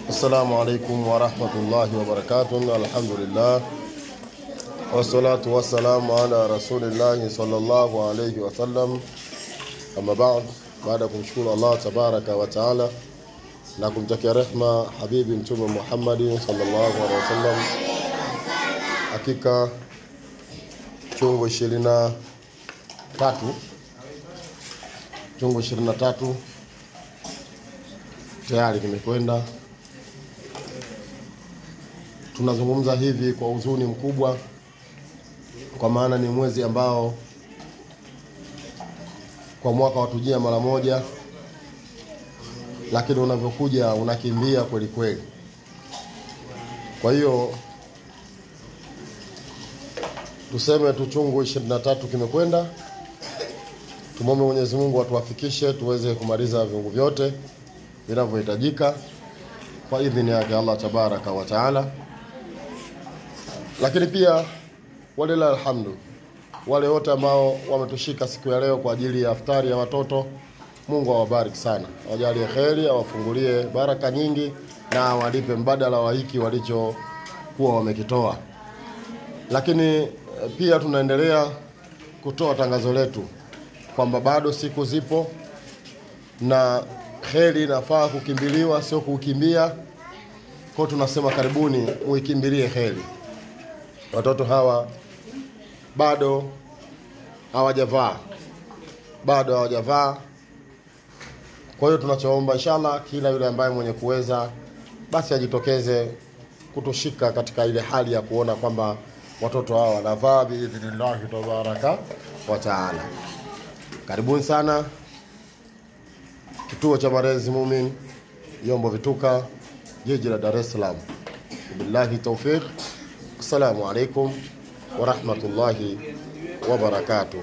Assalamu alaikum wa rahmatullahi wa barakatuh. Alhamdulillah. Wassalatu wassalamu ala rasulillahi sallallahu alayhi wa sallam. Amma ba'd, baada kumshukuru Allah tabaraka wa taala na kumtakia rehma habibi mtume Muhammad sallallahu alayhi wa sallam. Hakika chungu 23 tayari kimekwenda. Tunazungumza hivi kwa huzuni mkubwa, kwa maana ni mwezi ambao kwa mwaka watujia mara moja, lakini unavyokuja unakimbia kweli kweli. Kwa hiyo tuseme tu chungu 23 kimekwenda. Tumombe Mwenyezi Mungu atuwafikishe tuweze kumaliza viungu vyote vinavyohitajika kwa idhini yake Allah tabaraka wa taala. Lakini pia walilahi alhamdu, wale wote ambao wametushika siku ya leo kwa ajili ya iftari ya watoto, Mungu awabariki sana, awajalie kheri, awafungulie baraka nyingi na awalipe mbadala wa hiki walichokuwa wamekitoa. Lakini pia tunaendelea kutoa tangazo letu kwamba bado siku zipo na kheri inafaa kukimbiliwa, sio kukimbia. Kwa tunasema karibuni muikimbilie kheri. Watoto hawa bado hawajavaa. Kwa hiyo tunachoomba inshallah kila yule ambaye mwenye kuweza basi ajitokeze kutushika katika ile hali ya kuona kwamba watoto hawa wanavaa biidhnillah tabaraka wa taala. Karibuni sana kituo cha Malezi Mumin, Yombo Vituka, jiji la Dar es Salaam. Billahi tawfiq. Assalamu alaikum wa rahmatullahi wa barakatuh.